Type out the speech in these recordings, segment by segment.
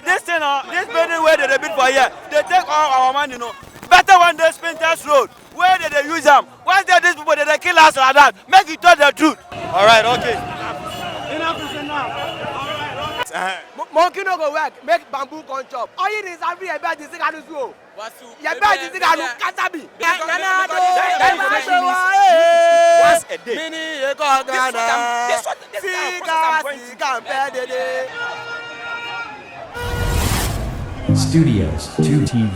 this thing, this building where they build for here, they take all our money, Better one day Spinters Road, where did they use them? Why did these people they kill us like that? Make it tell the truth. All right, okay. Enough is enough. Monkey no go work, make bamboo come chop. All you need is every year bed is the kind of zoo. Your bed is the kind of katabi. Once a day. Studios 2 TV.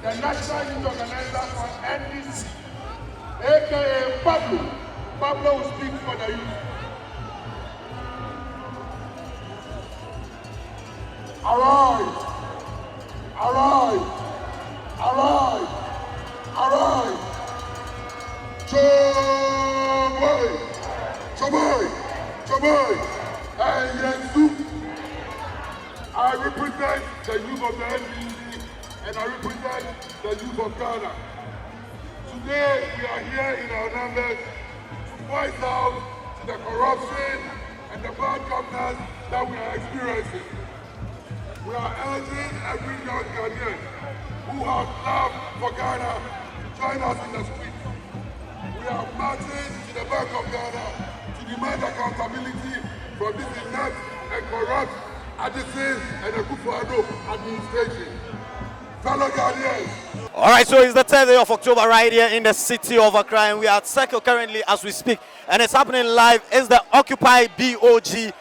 The National Youth Organizer for NDC, aka Pablo. Pablo will speak for the youth. Arise! Arise! Arise! Arise! Choboy! Choboy! Choboy! And yes, I represent the youth of the NDC and I represent the youth of Ghana. Today we are here in our numbers to voice out the corruption and the bad governance that we are experiencing. We are urging every young Ghanaian who has love for Ghana to join us in the streets. We are marching to the Bank of Ghana to demand accountability from this inept and corrupt Addison and the Akufo-Addo administration. Fellow Ghanaians. All right, so it's the 10th day of October right here in the city of Accra, and we are at Circle currently as we speak, and it's happening live. It's the Occupy BOG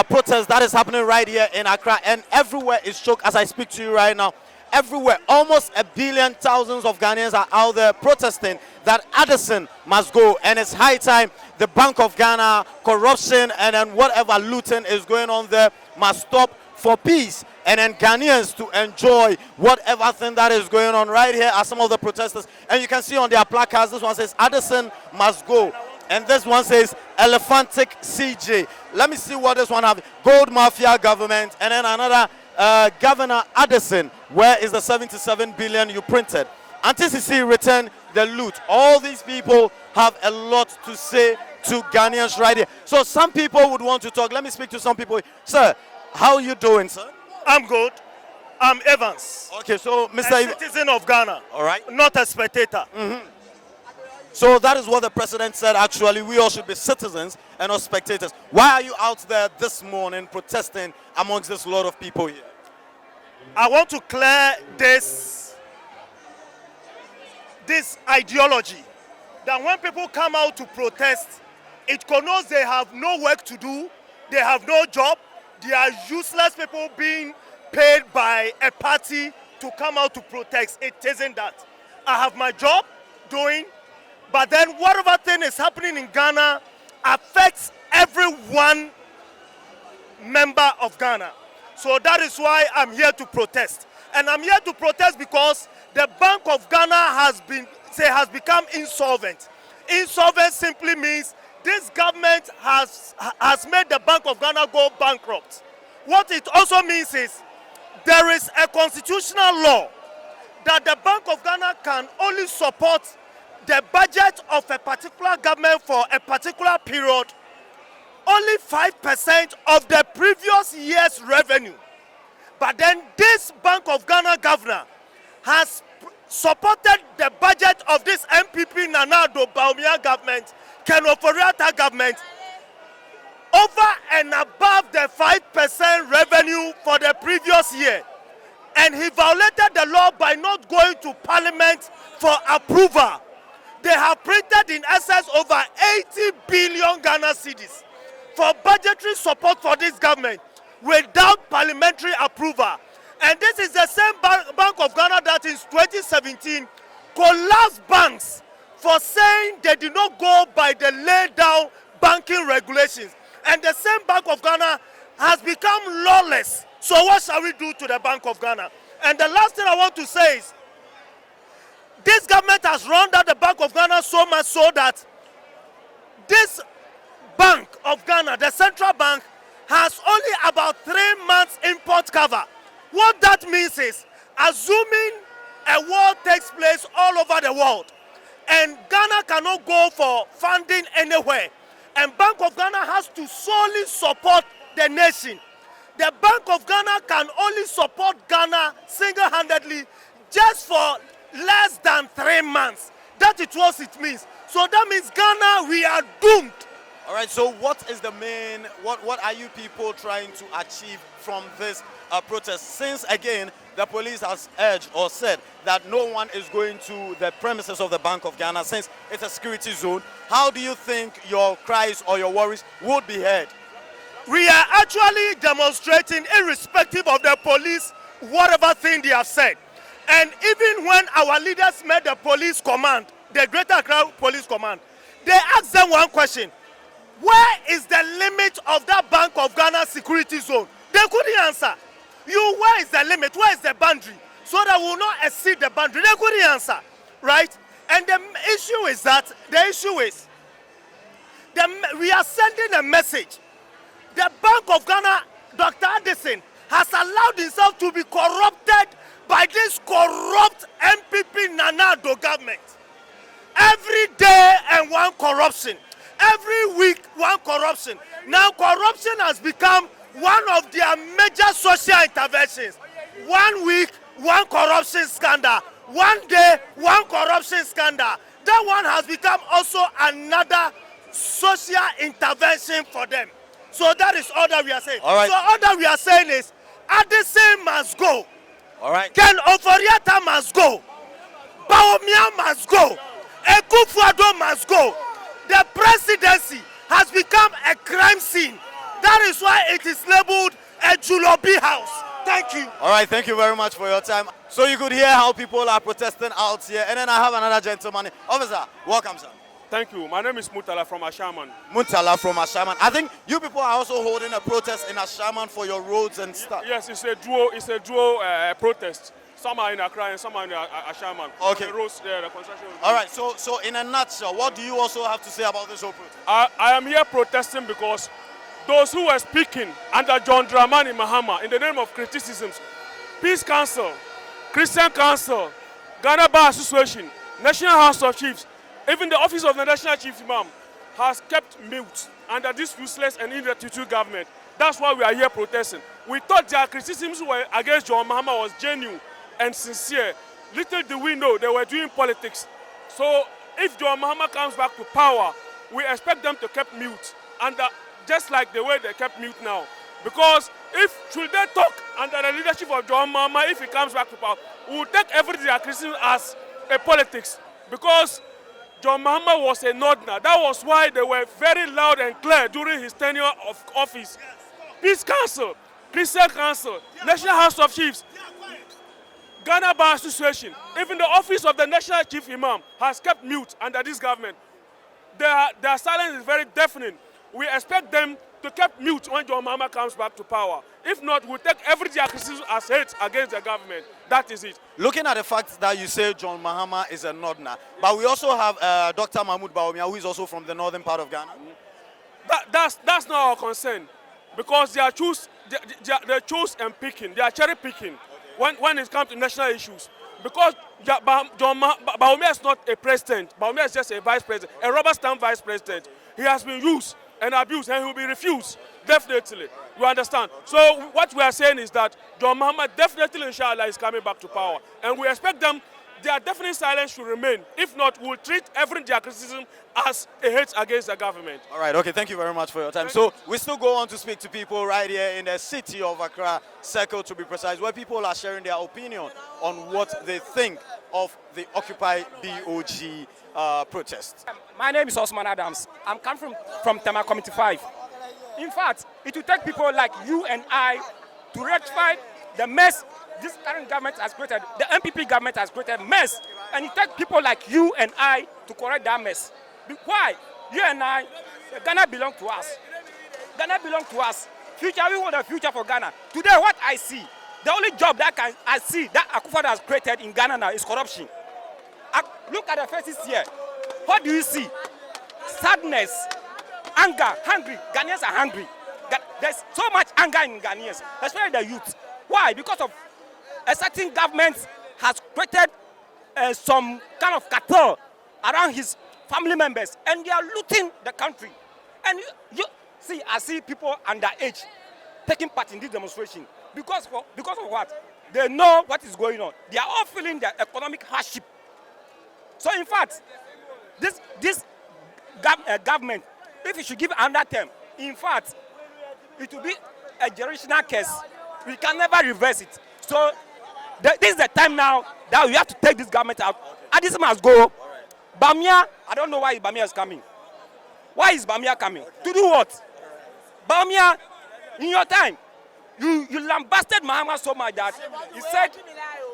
protest that is happening right here in Accra, and everywhere is choked as I speak to you right now. Everywhere, almost 1 billion, thousands of Ghanaians are out there protesting that Addison must go, and it's high time the Bank of Ghana, corruption, and then whatever looting is going on there must stop for peace, and then Ghanaians to enjoy whatever thing that is going on. Right here are some of the protesters, and you can see on their placards, this one says Addison must go, and this one says Elephantic CJ. Let me see what this one has. Gold Mafia government, and then another Governor Addison. Where is the 77 billion you printed? Anti-CC return the loot. All these people have a lot to say to Ghanaians right here. So some people would want to talk. Let me speak to some people. Sir, how are you doing, sir? I'm good. I'm Evans. Okay, so Mr. A citizen of Ghana. All right. Not a spectator. So that is what the president said. Actually, we all should be citizens and not spectators. Why are you out there this morning protesting amongst this lot of people here? I want to clear this ideology that when people come out to protest, it connotes they have no work to do, they have no job, they are useless people being paid by a party to come out to protest. It isn't that. I have my job doing, but then whatever thing is happening in Ghana affects every one member of Ghana. So that is why I'm here to protest. And I'm here to protest because the Bank of Ghana has become insolvent. Insolvent simply means this government has made the Bank of Ghana go bankrupt. What it also means is there is a constitutional law that the Bank of Ghana can only support the budget of a particular government for a particular period, only 5% of the previous year's revenue. But then this Bank of Ghana governor has supported the budget of this MPP Nana Addo Bawumia government, Ken Ofori-Atta government, over and above the 5% revenue for the previous year. And he violated the law by not going to parliament for approval. They have printed in excess over 80 billion Ghana cedis for budgetary support for this government without parliamentary approval. And this is the same Bank of Ghana that in 2017 collapsed banks for saying they did not go by the laid down banking regulations. And the same Bank of Ghana has become lawless. So what shall we do to the Bank of Ghana? And the last thing I want to say is, this government has run down the Bank of Ghana so much so that this Bank of Ghana, the central bank, has only about 3 months import cover. What that means is assuming a war takes place all over the world, and Ghana cannot go for funding anywhere, and Bank of Ghana has to solely support the nation. The Bank of Ghana can only support Ghana single-handedly just for less than 3 months. That is what it means. So that means Ghana, we are doomed. All right, so what is the main, what are you people trying to achieve from this protest? Since, again, the police has urged or said that no one is going to the premises of the Bank of Ghana since it's a security zone, how do you think your cries or your worries would be heard? We are actually demonstrating irrespective of the police, whatever thing they have said. And even when our leaders met the police command, the Greater Accra Police Command, they asked them one question: where is the limit of that Bank of Ghana security zone? They couldn't answer. Where is the limit? Where is the boundary? So that we will not exceed the boundary. They couldn't answer, right? And the issue is we are sending a message. The Bank of Ghana, Dr. Addison, has allowed himself to be corrupted by this corrupt MPP Nanado government. Every day and one corruption. Every week one corruption. Now corruption has become one of their major social interventions. 1 week, one corruption scandal. 1 day, one corruption scandal. That one has become also another social intervention for them. So that is all that we are saying. All right. So all that we are saying is Addison must go. All right. Ken Oforiatta must go. Bawumia must go. Ekufuado must go. The presidency has become a crime scene. That is why it is labeled a Julobi house. Thank you. All right, thank you very much for your time. So you could hear how people are protesting out here. And then I have another gentleman. Officer, welcome, sir. Thank you. My name is Mutala from Ashaman. Muntala from Ashaman. I think you people are also holding a protest in Ashaman for your roads and stuff. Yes, it's a duo protest. Some are in Accra and some are in Ashaman. Okay. The roads, the construction. All right, so in a nutshell, what do you also have to say about this whole protest? I am here protesting because those who were speaking under John Dramani Mahama in the name of criticisms, Peace Council, Christian Council, Ghana Bar Association, National House of Chiefs, even the office of the National Chief Imam has kept mute under this useless and ineptitude government. That's why we are here protesting. We thought their criticisms were against John Mahama was genuine and sincere. Little do we know they were doing politics. So if John Mahama comes back to power, we expect them to keep mute, and just like the way they kept mute now. Because should they talk under the leadership of John Mahama, if he comes back to power, we will take everything they are criticism as a politics. Because John Mahama was a northerner. That was why they were very loud and clear during his tenure of office. Peace Council, Christian Council, National House of Chiefs, Ghana Bar Association, even the office of the National Chief Imam has kept mute under this government. Their silence is very deafening. We expect them to keep mute when John Mahama comes back to power. If not, we'll take every criticism as hate against the government. That is it. Looking at the fact that you say John Mahama is a northerner, but we also have Dr. Mahmoud Bawumia, who is also from the northern part of Ghana. That's not our concern, because they are choose and picking. They are cherry picking when it comes to national issues. Because John Bawumia is not a president. Bawumia is just a vice president, a rubber stamp vice president. He has been used and abused, and he will be refused, definitely. You understand? So what we are saying is that John Mahama definitely, inshallah, is coming back to power. And we expect them, their definite silence should remain. If not, we'll treat every criticism as a hate against the government. All right, okay, thank you very much for your time. So we still go on to speak to people right here in the city of Accra, Circle to be precise, where people are sharing their opinion on what they think of the Occupy BOG protest. My name is Osman Adams. I'm coming from Tema Committee 5. In fact, it will take people like you and I to rectify the mess this current government has created. The MPP government has created mess, and it takes people like you and I to correct that mess. Why? You and I, Ghana belongs to us. Ghana belongs to us. Future, we want a future for Ghana. Today, what I see, the only job that I see that Akufo has created in Ghana now is corruption. Look at the faces here. What do you see? Sadness, anger, hungry. Ghanaians are hungry. There's so much anger in Ghanaians, especially the youth. Why? Because of a certain government has created some kind of cartel around his family members, and they are looting the country. And you see, I see people underage taking part in this demonstration because of what? They know what is going on. They are all feeling the economic hardship. So in fact, this government, if it should give another term, in fact, it will be a generational curse. We can never reverse it. So this is the time now that we have to take this government out. And this must go. Bamia, I don't know why Bamia is coming. Why is Bamia coming? To do what? Bamia, in your time, you lambasted Mahama so much that he said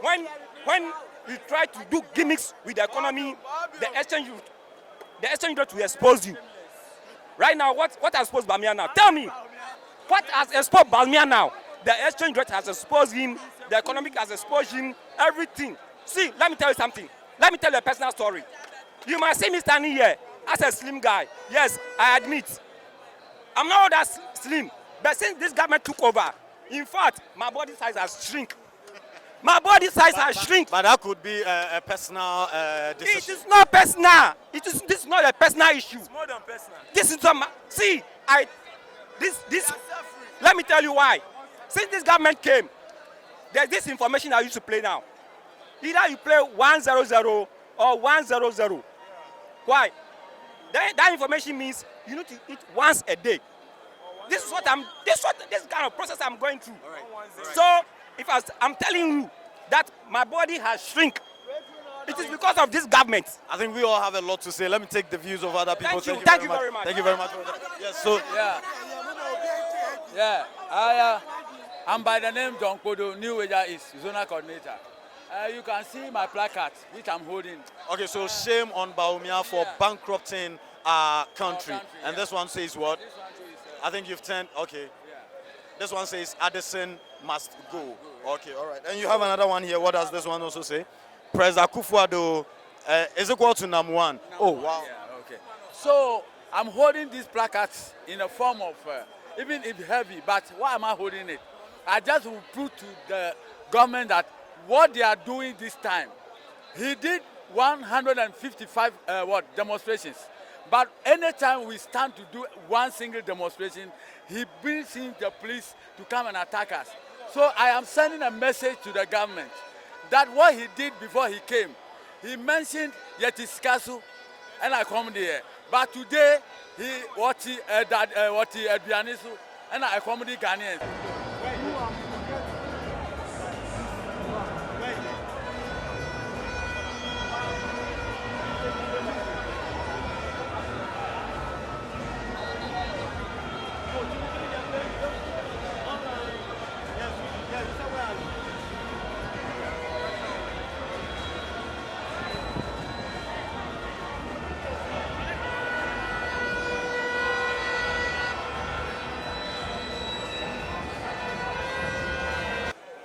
when you try to do gimmicks with the economy, the exchange rate will expose you. Right now, what has exposed Bamia now? Tell me, what has exposed Bamia now? The exchange rate has exposed him, the economic has exposed him, everything. See, let me tell you something. Let me tell you a personal story. You might see me standing here as a slim guy. Yes, I admit. I'm not that slim. But since this government took over, in fact, my body size has shrunk. My body size has shrunk. But that could be a personal decision. It is not personal. This is not a personal issue. It's more than personal. This is some. See, let me tell you why. Since this government came, there's this information I used to play now. Either you play 100 or 100. Why? That information means you need to eat once a day. This is this kind of process I'm going through. Right. So if I'm telling you that my body has shrunk, it is because of this government. I think we all have a lot to say. Let me take the views of other people. Thank you very much. Thank you very much. Yes, so I'm by the name John Kodo, New Wager East, Zona Coordinator. You can see my placard, which I'm holding. Okay, so shame on Bawumia for bankrupting our country. And this one says what? This one says, I think you've turned, okay. yeah. This one says Addison must go. Okay, all right. And you have another one here. What does this one also say? President Akufo-Addo is equal to number one. Oh, wow. Yeah, okay. So I'm holding these placards in a form of, even if heavy, but why am I holding it? I just will prove to the government that what they are doing this time, he did 155 demonstrations. But anytime we stand to do one single demonstration, he brings in the police to come and attack us. So I am sending a message to the government that what he did before he came, he mentioned Yetiskasu and I come there. But today, what he Adrianisu and I come the Ghanaians.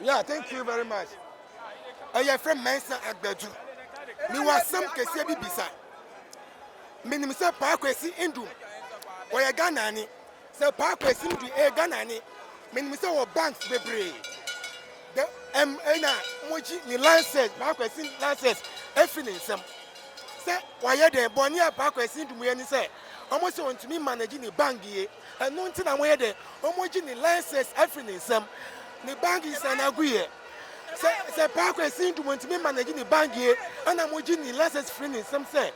Yeah, thank you very much. I friend Mensa Agbeju. Me was some Kesia Bibisa. Minimisa Parkwesi Indum. Or a Ganani. So Parkwesi to a Ganani. Minimisa or banks bebre. The Moji ni lances, Parkwesi lances, everything some. Say, why are they Bonia Parkwesi to me and say, almost want to me managing the bank here. And no thing I'm where they Omoji ni lances, everything some. The bank is an agree. Say Parkway seem to want to be managing the bank here, and I'm watching the lessons friend in some say.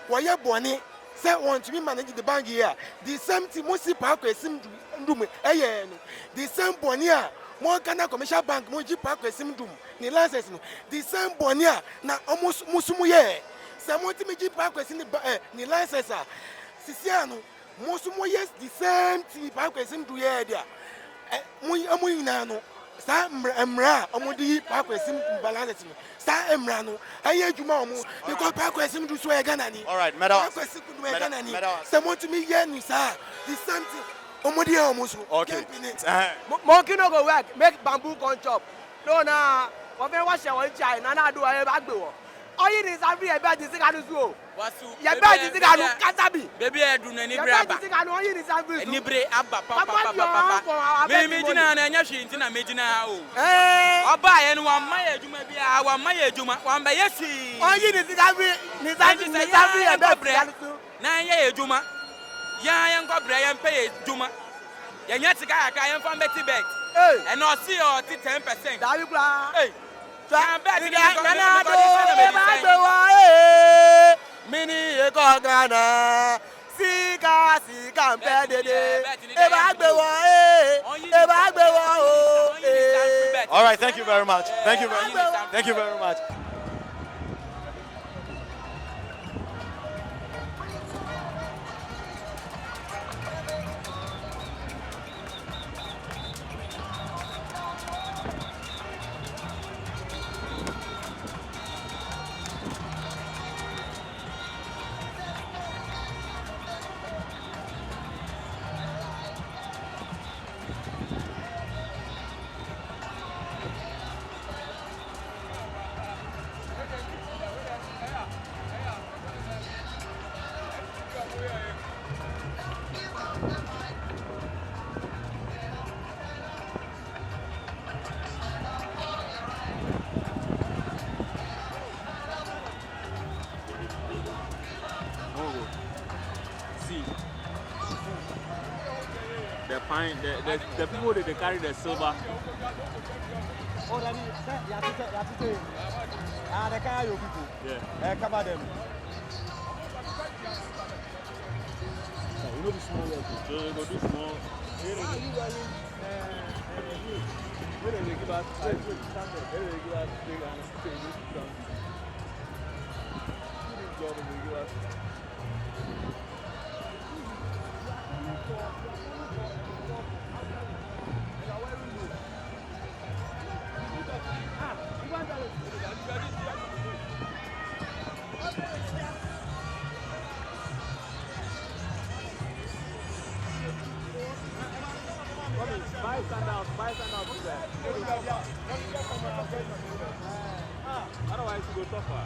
Why you bonny? Say want to be managing the bank here. The same thing Mosi Parkway seem to do me. The same bonia. More Ghana commercial bank Moji Parkway seem to the lessons. The same bonia na almost Musumuye. Some want to be Parkway in the lessons. Sisiano, Musumuye the same thing Parkway seem to hear there. Muinano, Sam Emra, Omodi, Parkwesim, Balance, Star Emrano, Ayajumamu, because Parkwesim to swear Ganani. All right, Madam. Someone to me, Yan, sir, the something, Omodi almost. Okay. Monkey no go work, make bamboo con chop. No, nah, what they wash your child, and I do a bag door. All it is every about this. Ya ba ji siga no kasabi. Baby edu na ni bre Ya aba. ba ji siga no yi ni service. Ni bre aba papa. Me jina na nya hwe ntina me jina o. Oba ye no wan ma ye adwuma bia, wan ma ye adwuma, wan ba ye hwi. Oyi ni siga bi ni service ya ba bre. Na ye adwuma. Ya nko bre ya mpe ye adwuma. Ya nya tika aka ya mfa mbeti bet. And no see or 10%. Dawi kula. Hey. Mini e ko gana sika mpedede e ba gbe wo All right, thank you very much. Thank you very much. The people that they carry the silver. Oh, that is, they carry your people. Yeah. Cover them. You know the small work. So they go do small. Where they give us standard. Where they give us big and job they give us. Buy stand out to that. Otherwise you go tougher.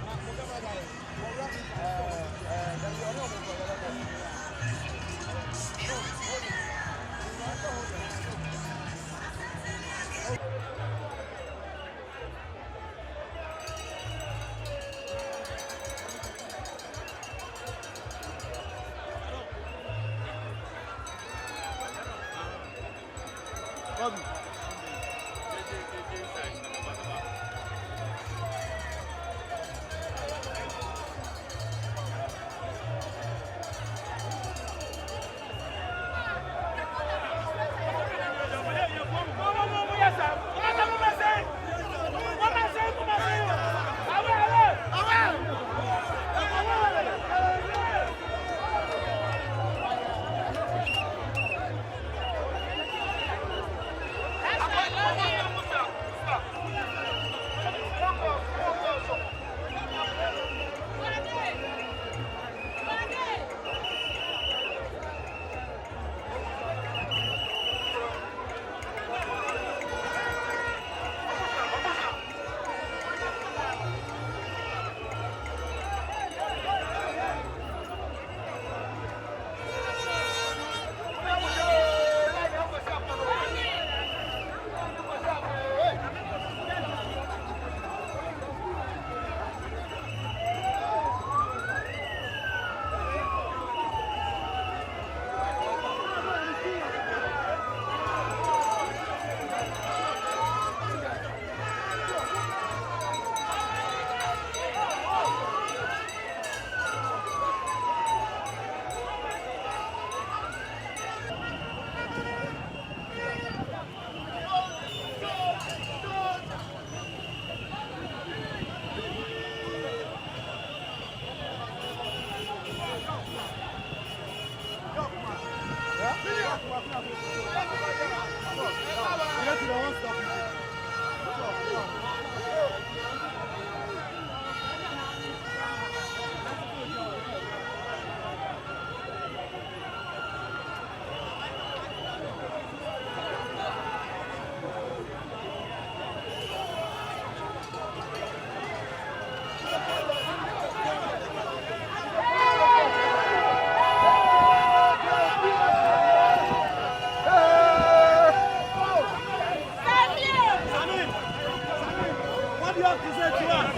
have to say to us?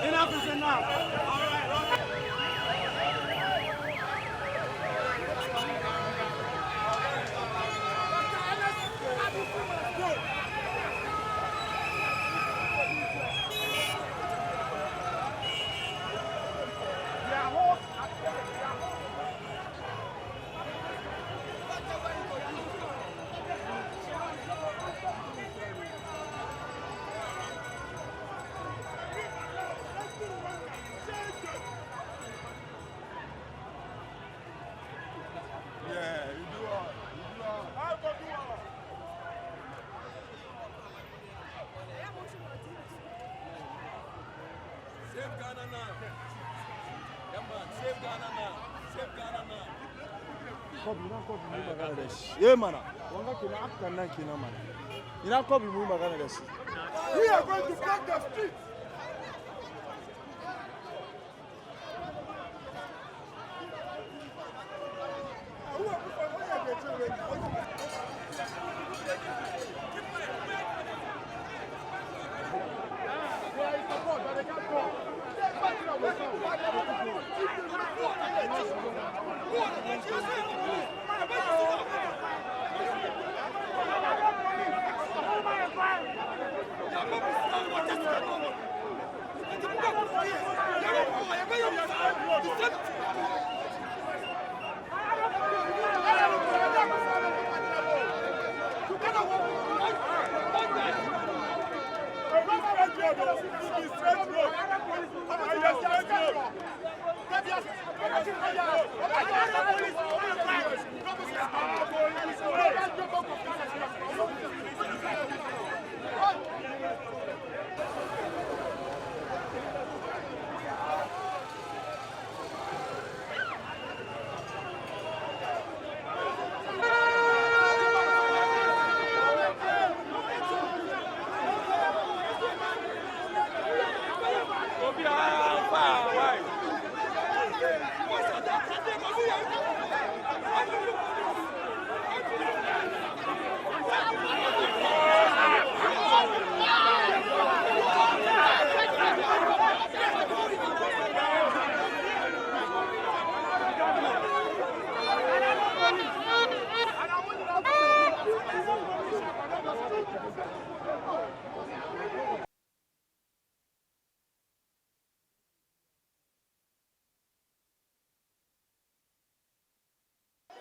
Enough is enough. Save Ghana now. Yeah, man. Save Ghana now. Save Ghana now. Yeah, man. We are going to block the street.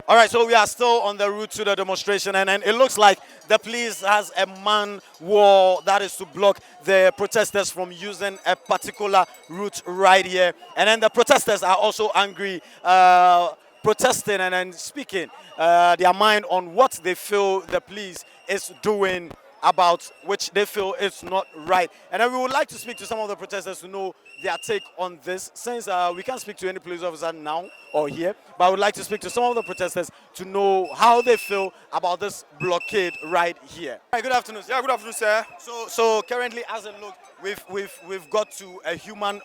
All right, so we are still on the route to the demonstration, and it looks like the police has a man wall that is to block the protesters from using a particular route right here. And then the protesters are also angry, protesting and then speaking their mind on what they feel the police is doing about which they feel is not right. And then we would like to speak to some of the protesters to know their take on this, since we can't speak to any police officer now or here, but I would like to speak to some of the protesters to know how they feel about this blockade right here. Hi, good afternoon, sir. Yeah, good afternoon, sir. So currently, as it looks, we've got to a human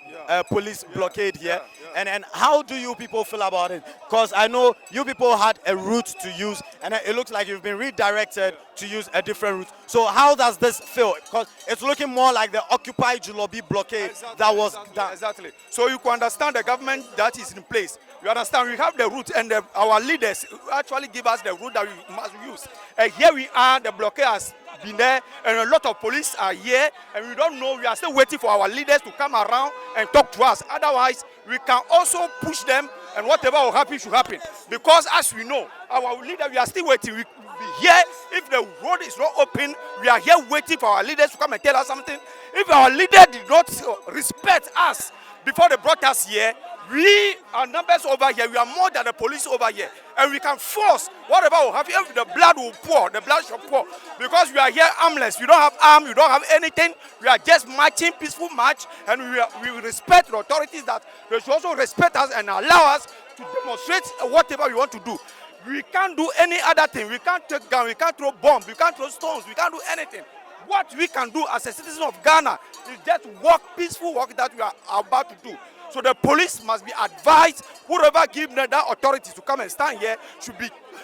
police blockade here, and how do you people feel about it? Because I know you people had a route to use, and it looks like you've been redirected to use a different route. So how does this feel? Because it's looking more like the Occupy Julobi blockade that was done. Exactly. So you can understand the government that is in place. You understand, we have the route, and our leaders actually give us the route that we must use. And here we are, the blockade has been there, and a lot of police are here, and we don't know, we are still waiting for our leaders to come around and talk to us. Otherwise, we can also push them, and whatever will happen should happen. Because as we know, our leader, we are still waiting. We will be here. If the road is not open, we are here waiting for our leaders to come and tell us something. If our leader did not respect us before they brought us here, we are numbers over here. We are more than the police over here, and we can force whatever will happen. If the blood will pour, the blood shall pour, because we are here armless. We don't have arm. We don't have anything. We are just marching, peaceful march, and we respect the authorities that they should also respect us and allow us to demonstrate whatever we want to do. We can't do any other thing. We can't take gun. We can't throw bombs. We can't throw stones. We can't do anything. What we can do as a citizen of Ghana is just walk, peaceful walk that we are about to do. So the police must be advised, whoever give them that authority to come and stand here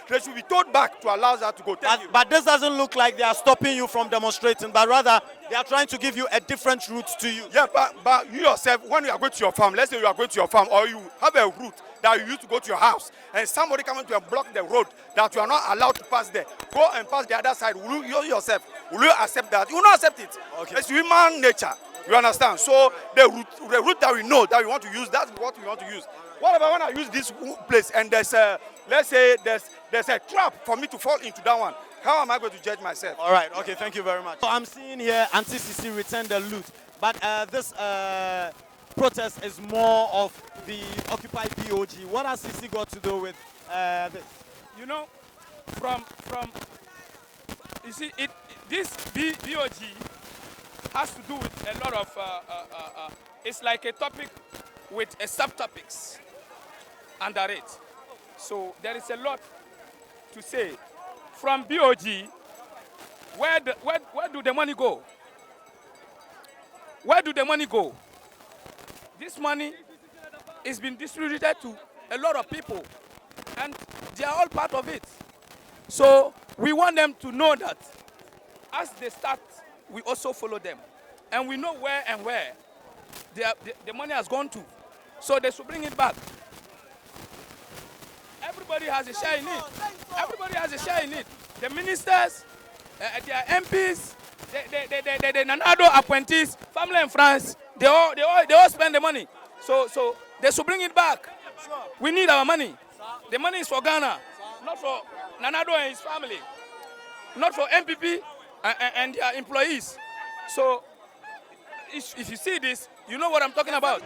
they should be told back to allow that to go. But this doesn't look like they are stopping you from demonstrating, but rather they are trying to give you a different route to you. Yeah, but you yourself, when you are going to your farm, let's say you are going to your farm, or you have a route that you used to go to your house, and somebody coming to block the road that you are not allowed to pass there, go and pass the other side. Will you accept that? You will not accept it. Okay. It's human nature. You understand? So the route that we know that we want to use, that's what we want to use. What if I want to use this place and there's a, let's say there's a trap for me to fall into that one? How am I going to judge myself? All right. Okay. Thank you very much. So I'm seeing here anti-CC return the loot, but this protest is more of the Occupy BOG. What has CC got to do with this? You know, you see, this BOG has to do with a lot of, it's like a topic with a subtopics under it. So there is a lot to say. From BOG, where do the money go? Where do the money go? This money is being distributed to a lot of people, and they are all part of it. So we want them to know that as they start, we also follow them. And we know where the money has gone to. So they should bring it back. Everybody has a share in it. Everybody has a share in it. The ministers, their MPs, the Nanado appointees, family and friends, they all spend the money. So they should bring it back. We need our money. The money is for Ghana, not for Nanado and his family, not for MPP and their employees. So if you see this, you know what I'm talking about.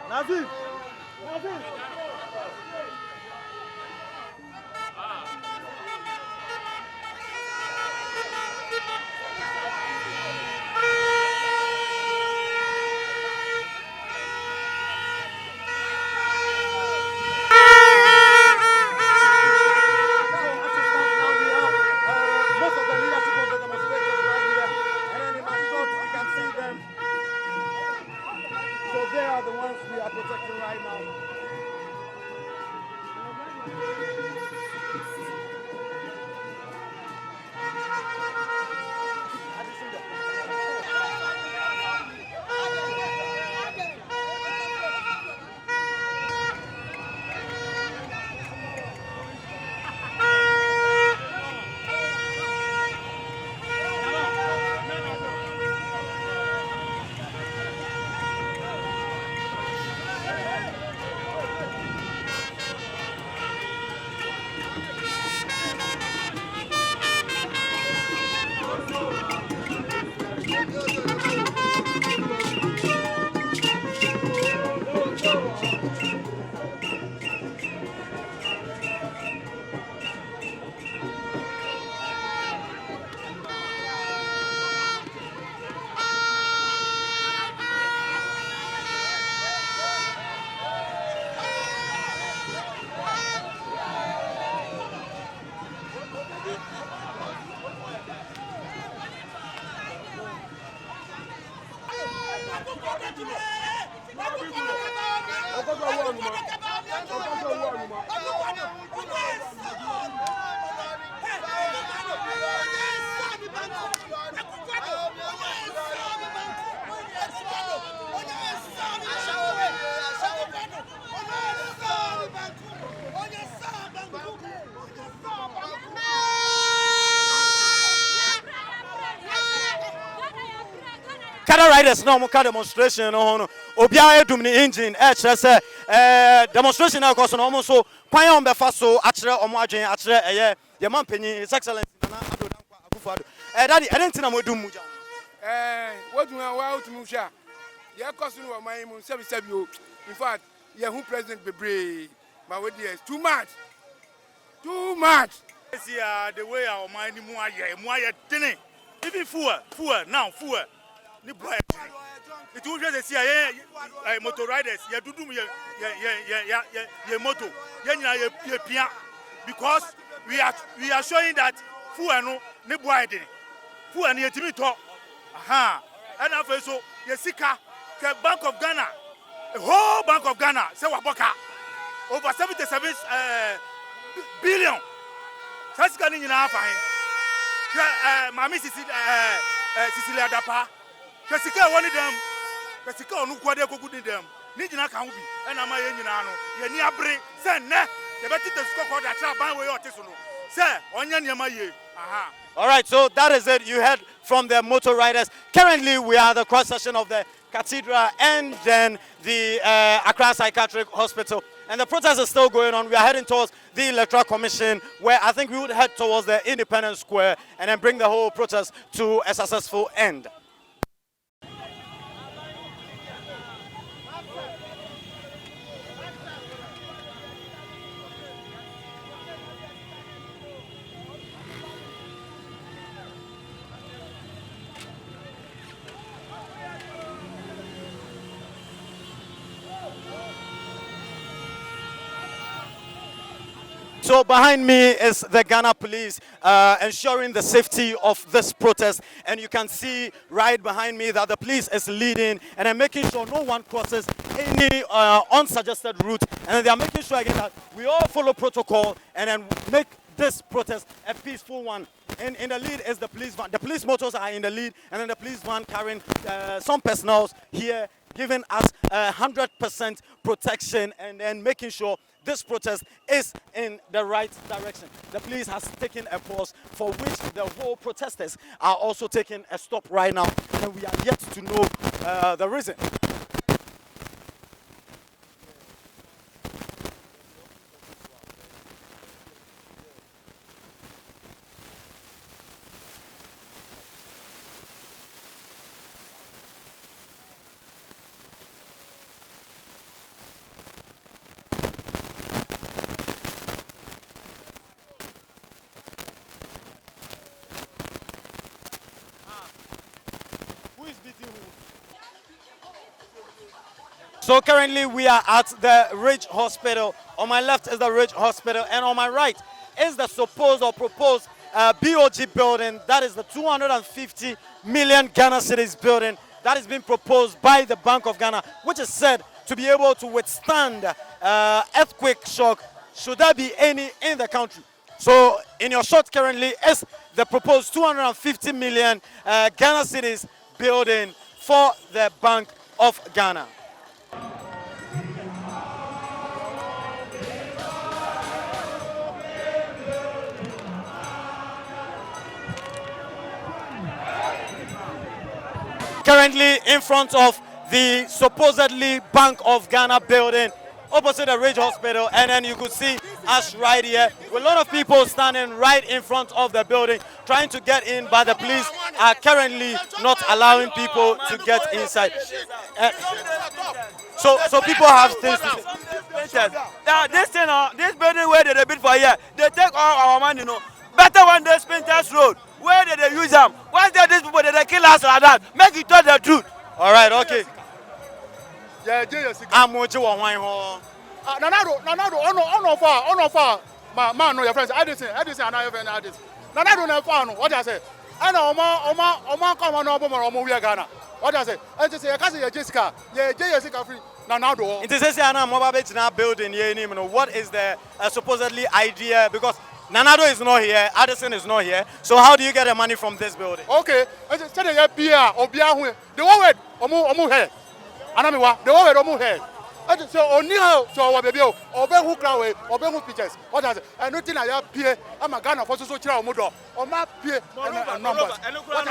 Nazim! They are the ones we are protecting right other riders now mo demonstration no no obia edum ni engine say demonstration na cause no mo so kwan on be fa so akere omo adwen akere ye man panyin his excellency na ado dan kwa akufado daddy edenti na mo dum muja what do I want to move sha ye cause no my mu sebi o in fact ye who president bebre my way there is too much see the way our mind mu aye tene even fuel ni boy it will just see motor riders ye dudum ye moto ye nyina ye pia because we are showing that fuel no ni boy tene fuel ni yetimi to aha and after so ye sika ke Bank of Ghana a whole Bank of Ghana say waboka over 77 billion sasika ni nyina afa hen mami Sicily adapa kasika woni dem kasika onu kwade kokudi dem ni nyina kan bi na ma ye nyina no ye ni abre se ne ye beti te score code atra ban we otiso no se onye ne ma ye aha. All right, so that is it. You heard from the motor riders. Currently, we are at the cross section of the Cathedral and then the Accra Psychiatric Hospital. And the protest is still going on. We are heading towards the Electoral Commission, where I think we would head towards the Independence Square and then bring the whole protest to a successful end. So behind me is the Ghana police ensuring the safety of this protest. And you can see right behind me that the police is leading and then making sure no one crosses any unsuggested route. And then they are making sure again that we all follow protocol and then make this protest a peaceful one. And in the lead is the police van. The police motors are in the lead, and then the police van carrying some personnel here, giving us 100% protection and then making sure this protest is in the right direction. The police has taken a pause for which the whole protesters are also taking a stop right now, and we are yet to know the reason. So currently we are at the Ridge Hospital. On my left is the Ridge Hospital, and on my right is the supposed or proposed BOG building. That is the 250 million Ghana cedis building that is being proposed by the Bank of Ghana, which is said to be able to withstand earthquake shock should there be any in the country. So in your shot currently is the proposed 250 million Ghana cedis building for the Bank of Ghana. Currently in front of the supposedly Bank of Ghana building opposite the Ridge Hospital, and then you could see us right here with a lot of people standing right in front of the building trying to get in, but the police are currently not allowing people to get inside. So people have things to say. This building where they build for here, they take all our money, Better one day Spinters Road. Where did they use them? Why did these people they kill us like that? Make it tell the truth. All right, okay. I'm watching one home. No far. Man, no, your friends. Edison, and I even Edison. No far. What I say? I know, Oma, come on, Omo, we are Ghana. What I say? I just say, I can't say Jessica. Yeah, Jessica free. No. It is a mobile building here. What is the supposedly idea? Because Nanado is not here, Addison is not here. So how do you get the money from this building? Okay, I just said the one word, Omu here. Anamiwa, the one word Omu here. So only how so what baby obe who crowd obe who pictures what does and nothing I have pay I'm a Ghana for so chira omodo o ma pay and numbers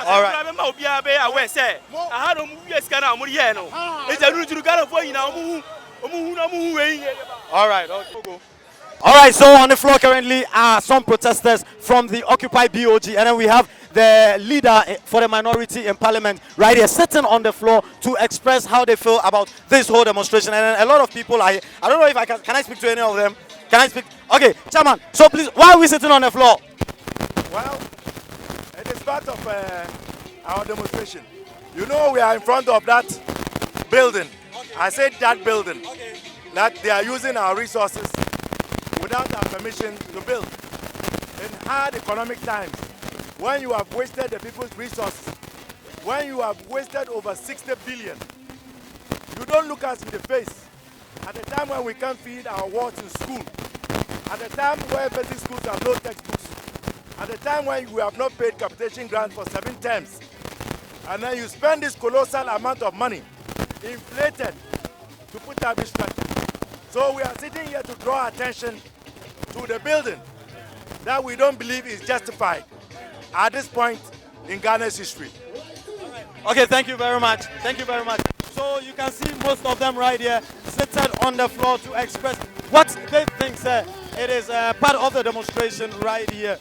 all right remember obi abe aware say I had omu yes kana omu here no it's a rule Ghana for yina omu we all right okay. All right, so on the floor currently are some protesters from the Occupy BOG, and then we have the leader for the minority in parliament right here sitting on the floor to express how they feel about this whole demonstration. And then a lot of people are here. I don't know if I can I speak to any of them? Can I speak? Okay, Chairman, so please, why are we sitting on the floor? Well, it is part of our demonstration. You know, we are in front of that building. Okay. I said that building, okay. That they are using our resources without our permission to build. In hard economic times, when you have wasted the people's resources, when you have wasted over 60 billion, you don't look us in the face. At the time when we can't feed our wards in school, at the time where basic schools have no textbooks, at the time when you have not paid capitation grants for 7 terms, and then you spend this colossal amount of money, inflated, to put up this structure. So we are sitting here to draw attention to the building that we don't believe is justified at this point in Ghana's history. Okay, thank you very much. Thank you very much. So you can see most of them right here seated on the floor to express what they think it is part of the demonstration right here.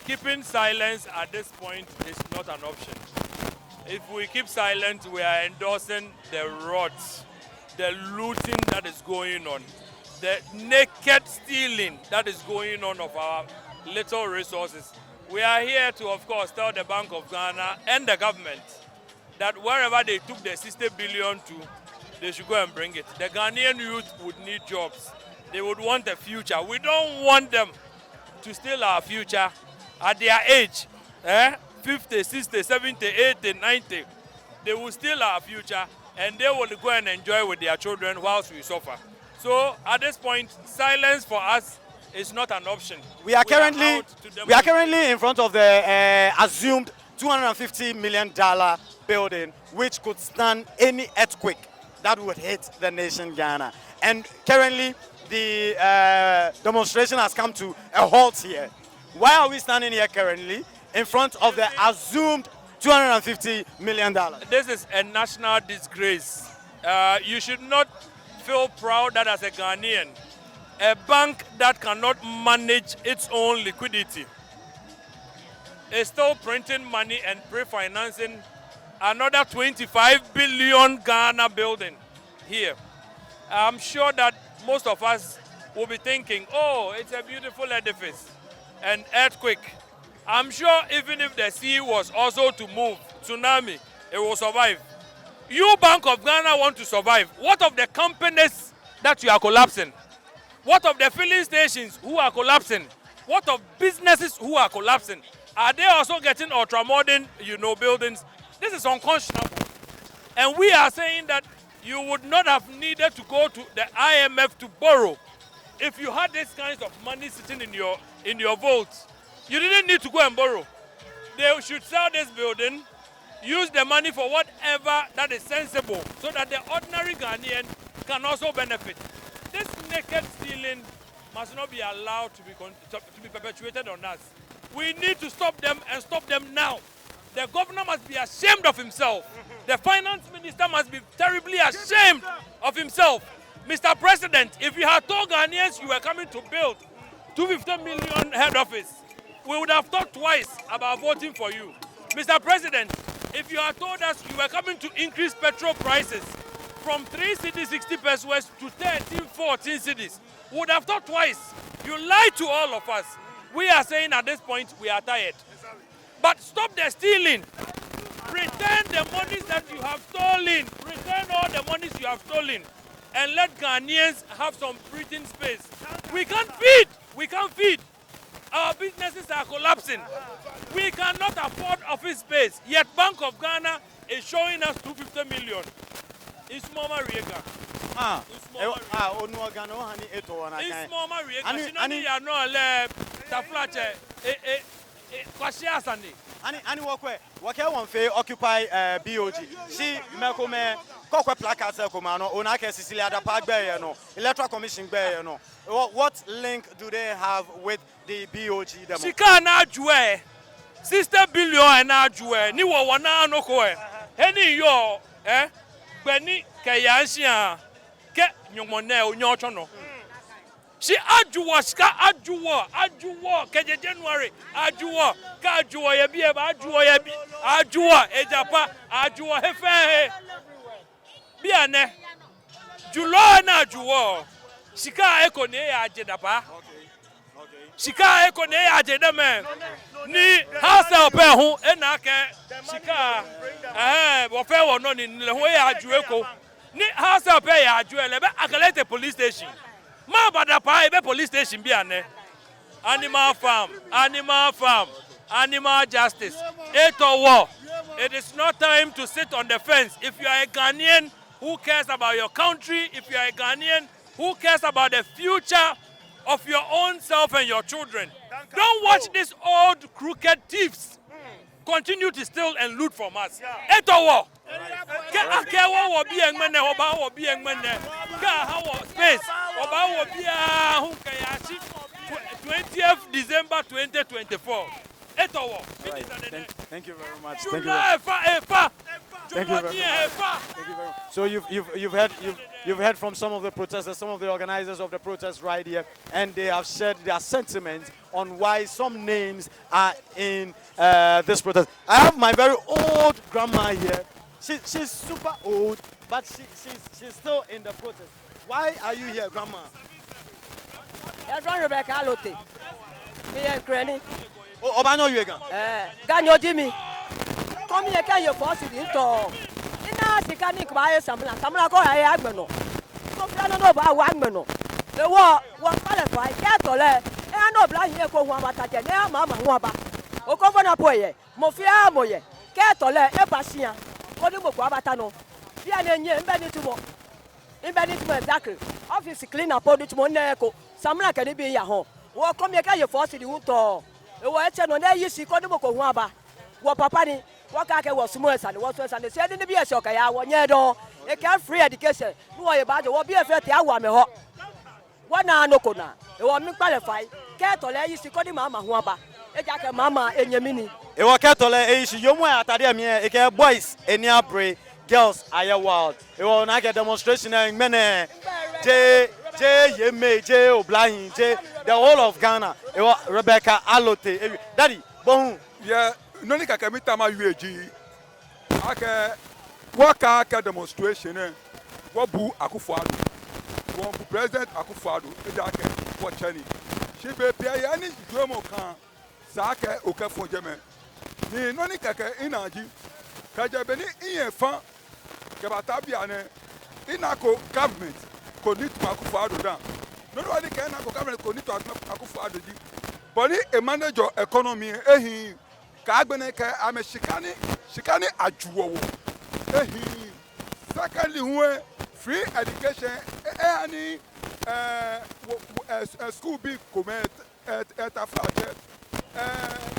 Keeping silence at this point is not an option. If we keep silent, we are endorsing the rot, the looting that is going on, the naked stealing that is going on of our little resources. We are here to, of course, tell the Bank of Ghana and the government that wherever they took the 60 billion to, they should go and bring it. The Ghanaian youth would need jobs. They would want a future. We don't want them to steal our future at their age, 50, 60, 70, 80, 90. They will steal our future and they will go and enjoy with their children whilst we suffer. So at this point, silence for us is not an option. We are currently in front of the assumed $250 million building, which could stand any earthquake that would hit the nation Ghana. And currently, the demonstration has come to a halt here. Why are we standing here currently in front of the assumed $250 million? This is a national disgrace. You should not feel proud that as a Ghanaian, a bank that cannot manage its own liquidity is still printing money and pre-financing another 25 billion Ghana building here. I'm sure that most of us will be thinking, oh, it's a beautiful edifice, an earthquake. I'm sure even if the sea was also to move, tsunami, it will survive. You, Bank of Ghana, want to survive. What of the companies that you are collapsing? What of the filling stations who are collapsing? What of businesses who are collapsing? Are they also getting ultramodern, buildings? This is unconscionable. And we are saying that you would not have needed to go to the IMF to borrow. If you had this kind of money sitting in your vaults, you didn't need to go and borrow. They should sell this building, use the money for whatever that is sensible, so that the ordinary Ghanaian can also benefit. This naked stealing must not be allowed to be perpetuated on us. We need to stop them and stop them now. The governor must be ashamed of himself. The finance minister must be terribly ashamed of himself. Mr. President, if you had told Ghanaians you were coming to build 250 million head office, we would have thought twice about voting for you. Mr. President, if you had told us you were coming to increase petrol prices from 3 cities, 60 pesos to 13, 14 cities. Would have thought twice. You lied to all of us. We are saying at this point we are tired. But stop the stealing. Return the monies that you have stolen. Return all the monies you have stolen. And let Ghanaians have some breathing space. We can't feed. We can't feed. Our businesses are collapsing. We cannot afford office space. Yet Bank of Ghana is showing us 250 million. It's Mama Riega. It's Mama Riega. Sinani ya no le taflache kwashiasani. Ani wakwe one fe occupy BOG. Si mekome kokwe placards komano onake Sicilia da park be no electoral commission be no. What link do they have with the BOG demo? Sika na juwe 60 billion na juwe ni wo wana no ko eni yo gbeni ke yansia ke nyomone onyocho no. She ajuwa ska ajuwa keje January ajuwa ka ajuwa ye bi ajuwa ejapa ajuwa hefe bi ane julo na ajuwa sika eko ne ya ajedapa sika eko ne ya ajedame ni hasa ope hu ena ke sika wo fe wo no ni le ho ya ajueko ni hasa ope ya ajuele be akalete police station. Ma badapa ebe police station bi ane. Animal farm, animal justice. War. It is not time to sit on the fence. If you are a Ghanaian who cares about your country, if you are a Ghanaian who cares about the future of your own self and your children, don't watch these old crooked thieves continue to steal and loot from us. War. Space. 20th December 2024. Thank you very much. Thank you very much. So you've heard from some of the protesters, some of the organizers of the protest right here, and they have shared their sentiments on why some names are in this protest. I have my very old grandma here. She's super old, but she's still in the protest. Why are you here, Grandma? I'm Rebecca Alote. Me and Granny. Oh, I know you again. Ganyo Jimmy. Come here, can you force it into? Ina sikani kubaye samla. Samla ko haye agbeno. Ko fla no ba wa agbeno. The war qualify. Get ole. E no bla here ko hu abata je. Ne mama hu aba. O ko fona poye. Mo fia moye. Get ole e pasia. Ko ni mo ko abata no. Bia na nye mbe ni tumo. Exactly. Office clean up all the money. Samla can be ya home. What come here? You force the winter. You watch no there. You see, Kodimo Waba. What Papani? What I was small and what was and said in the beer shock. I want you. It can't free education. No, you bad. What be a 30 hour me hot. What now? No, Kona. You want me qualify? Catole, you see, Kodimama Waba. A mama in your mini. You want Catole, you want Atadia, boys, and your brain. Girls are wild. You will not get demonstration and many J Oblahin, the whole of Ghana. Rebecca Alote. Daddy, boom. Yeah, no nika kamita ma UAG. Ake waka demonstration wabu Akufo-Addo. Wabu President Akufo-Addo ejake watchani. She be pia yani juemo kan sake okafo jeme. Ni no nika ke inaji. Kajabeni iyefa Kabatabiane, Inako government could need to Akufo-Addo down. Not only can Inako government could need to Akufo-Addo, but a manager economy, Kagbeneke, I'm a Shikani Ajuo. Secondly, free education, any school be commit at a flat.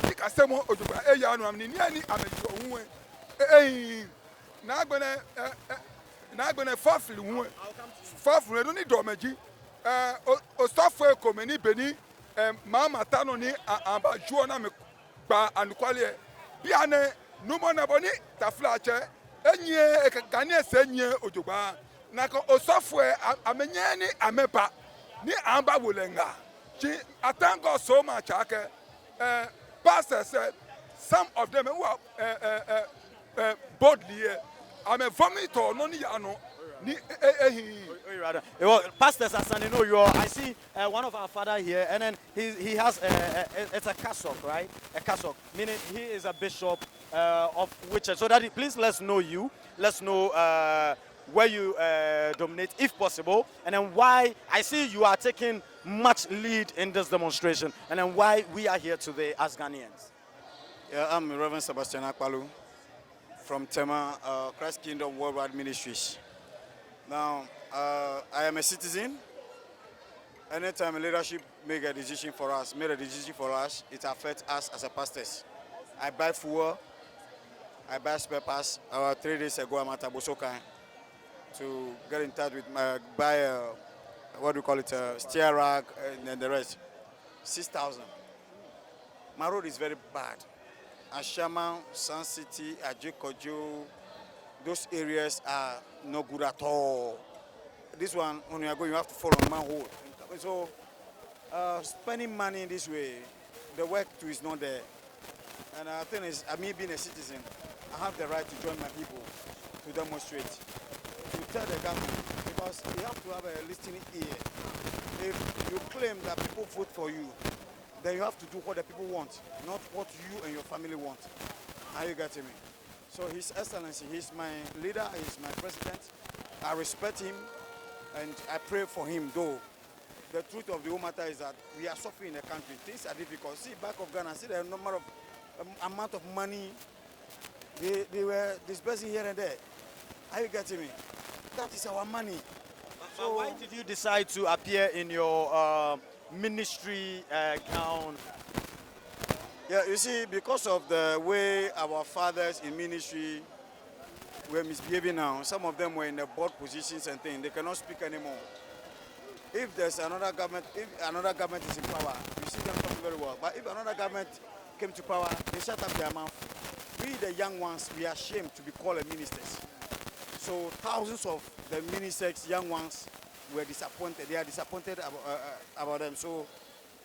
Ikasemo Ojuba, Eyano, I'm Nini, I'm a na gbene fafili don't need domaji o software komeni beni mama tano ni abajuo na me gba anukwale bia ne numo na boni taflache enye Ghanaian senye ojogba na ko o software amenye ni amepa ni amba wolenga chi thank God so much ake pastors some of them who are boldly I'm a vomito no ni ano Well, Pastor Sasani, no, I see one of our father here, and then he has it's a cassock, right? A cassock, meaning he is a bishop of which. So that please let's know you. Let's know where you dominate, if possible, and then why I see you are taking much lead in this demonstration, and then why we are here today as Ghanaians. Yeah, I'm Reverend Sebastian Akpalu from Tema Christ Kingdom Worldwide Ministries. Now, I am a citizen. Anytime leadership made a decision for us, it affects us as a pastors. I buy fuel, I buy spare parts. 3 days ago, I'm at Abosoka to get in touch with buy what do you call it, steer rag and the rest. 6,000. My road is very bad. Ashama, Sun City, Ajekojo, those areas are no good at all. This one, when you are going, you have to follow manhole. So, spending money in this way, the work too is not there. And I think me being a citizen, I have the right to join my people to demonstrate, to tell the government, because you have to have a listening ear. If you claim that people vote for you, then you have to do what the people want, not what you and your family want. Are you getting me? So His Excellency, he's my leader, he's my president. I respect him and I pray for him, though. The truth of the whole matter is that we are suffering in the country. Things are difficult. See, back of Ghana, see the number of amount of money they were dispersing here and there. Are you getting me? That is our money. So why did you decide to appear in your ministry gown? Yeah, you see, because of the way our fathers in ministry were misbehaving now, some of them were in the board positions and things, they cannot speak anymore. If there's another government, if another government is in power, you see them talking very well. But if another government came to power, they shut up their mouth. We, the young ones, we are ashamed to be called ministers. So thousands of the ministers, young ones, were disappointed. They are disappointed about them. So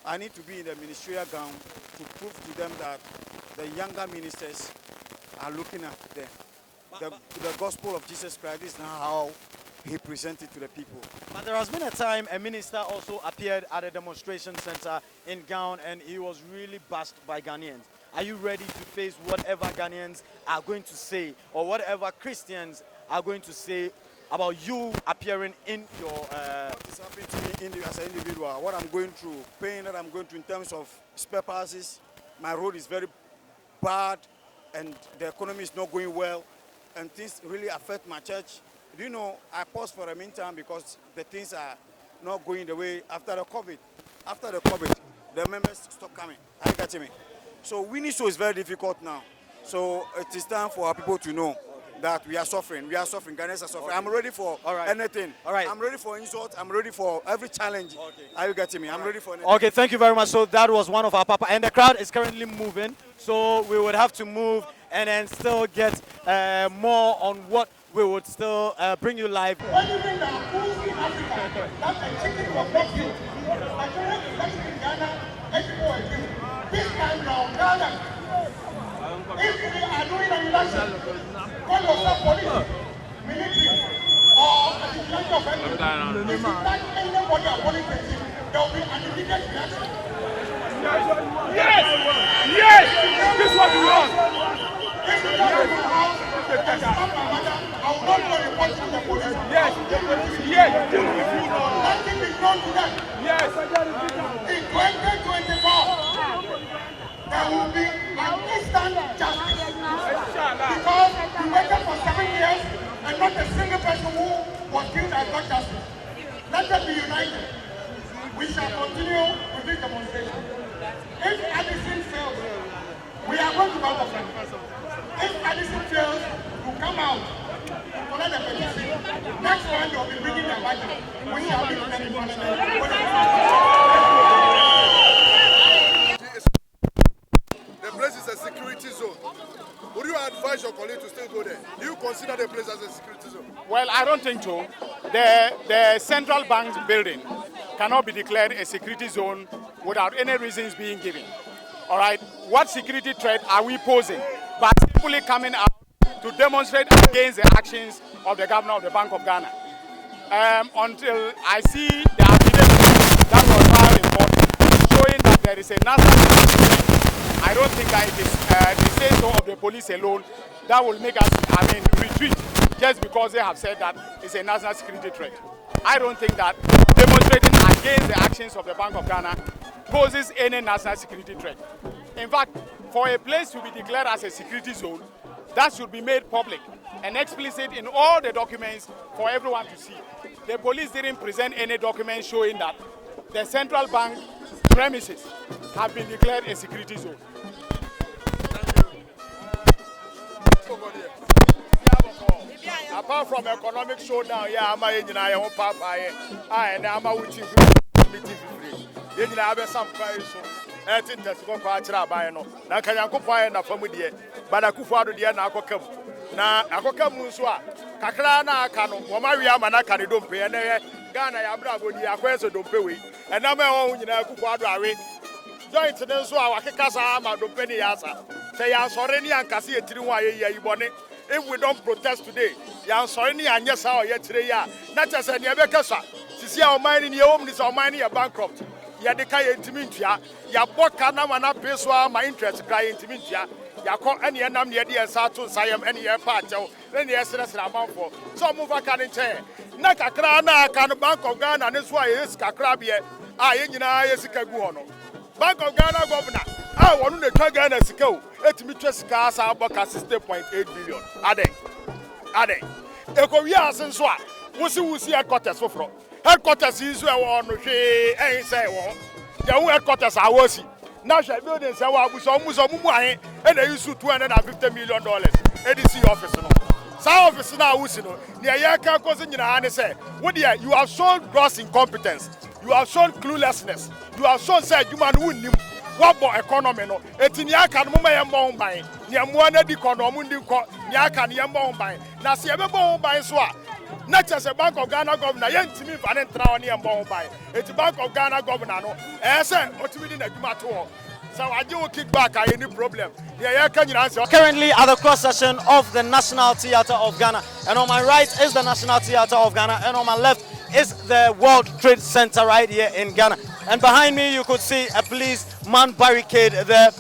I need to be in the ministerial gown to prove to them that the younger ministers are looking at them. The gospel of Jesus Christ is now how he presented to the people. But there has been a time a minister also appeared at a demonstration center in gown and he was really bashed by Ghanaians. Are you ready to face whatever Ghanaians are going to say or whatever Christians are going to say about you appearing in your... What is happening to me as an individual, what I'm going through, pain that I'm going through in terms of spare parts, my road is very bad and the economy is not going well and things really affect my church. Do you know, I paused for a meantime because the things are not going the way after the COVID. After the COVID, the members stopped coming. Are you getting me? So winning show is very difficult now. So it is time for our people to know that we are suffering. We are suffering. Ghanaians are suffering. I'm ready for anything. All right. I'm ready for insult. I'm ready for every challenge. Okay. Are you getting me? I'm ready for anything. Okay, thank you very much. So that was one of our papa. And the crowd is currently moving. So we would have to move and then still get more on what we would still bring you live. When you think that foods in Africa, that a chicken was not built, Nigerian election in Ghana, people are doing. This time now, Ghana, if they are doing an election, call yourself police, military, or a vigilante offender. If you touch anybody or police regime, there will be an immediate reaction. Yes! Yes! This is what we want. If you come to my house and slap my mother, I will not go report to the police. Yes! Yes! Nothing is done to them. Yes! In 2024, there will be an instant justice. Because we waited for 7 years and not a single person who was killed and got justice. Let us be united. We shall continue with this demonstration. If Addison fails, we are going to battle for him. If Addison fails, to come out to collect the petition, next one they'll be bringing their budget. We shall be in The place is a security zone. Would you advise your colleague to still go there? Do you consider the place as a security zone? Well, I don't think so. The central bank building cannot be declared a security zone without any reasons being given. All right, what security threat are we posing by simply coming out to demonstrate against the actions of the governor of the Bank of Ghana? until I see the affidavit that was filed in court showing that there is a national security threat. I don't think that it is the say-so of the police alone that will make us, retreat just because they have said that it's a national security threat. I don't think that demonstrating against the actions of the Bank of Ghana poses any national security threat. In fact, for a place to be declared as a security zone, that should be made public and explicit in all the documents for everyone to see. The police didn't present any documents showing that the central bank premises have been declared a security zone. Apart from economic showdown, I'm a papa, and I'm a witching meeting. Then I have some price. I think that's what I try no. Na can you buy na family but I kufa do dia na akokam. Na akokam nso kakra na aka no wo ma wi ama na ka ne dompe na Ghana ya bra bodi akweso dompe we. And na me won nyina kufa do awe. Joint ne nso a wakeka sa ama dompe ni ya sa. Say ya sore ni ankase etiri ho aye yibone. If we don't protest today, ya sorry ni anya sa o ye tire ya. Na chese ne be kasa. Sisi a o man ni e wom ni so man ni bankrupt. Ya de kai intimintua ya boka na mana peso ma interest kai intimintua ya ko ene enam ne de ensa to nsayam ene ye pa achew ene ye sere amanfo so mo va kan nche na kakra na aka no Bank of Ghana ne so aye kakra be a ye nyina ye sika gu ho no Bank of Ghana governor a wonu ne twa Ghana sika o etimi twa sika asa aboka 60.8 billion ade ekowi asen so a wusi headquarters foforo headquarters is where on the say the headquarters are worse. National buildings say wa buso mumu ahe and they use $250 million. ADC office no. Sa office na wusi no. Near ya can cause nyina say, what you have shown gross incompetence. You have shown cluelessness. You have shown say human who nim what about economy no. Etinia kan mo ma yembo ban. Nia mo na di kono mo ndi ko. Nia kan yembo ban. Na se be bon ban so a not just a Bank of Ghana governor, yentimi vanen trawani and bon by. It's Bank of Ghana governor, no. What we did a matter. So I do kick back any problem. Yeah, can you answer? Currently at the cross section of the National Theatre of Ghana, and on my right is the National Theatre of Ghana, and on my left is the World Trade Center right here in Ghana. And behind me you could see a policeman barricade there,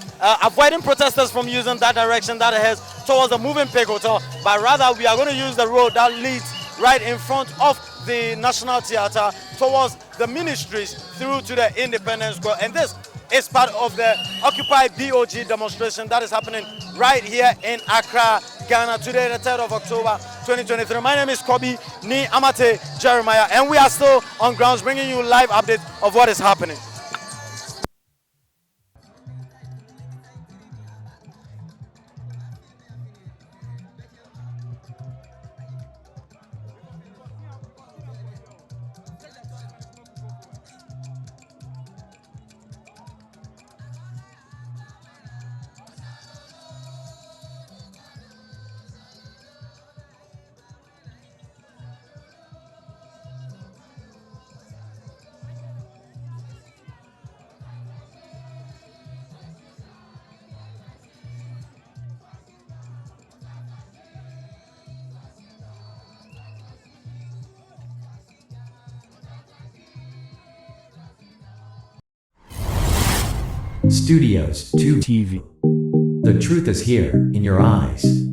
avoiding protesters from using that direction that heads towards the moving pig hotel, but rather we are going to use the road that leads right in front of the National Theatre towards the ministries through to the Independence Square. And this is part of the Occupy BOG demonstration that is happening right here in Accra, Ghana, today, the 3rd of October, 2023. My name is Kobi Ni Amate Jeremiah, and we are still on grounds bringing you live updates of what is happening. Studios 2 TV. The truth is here, in your eyes.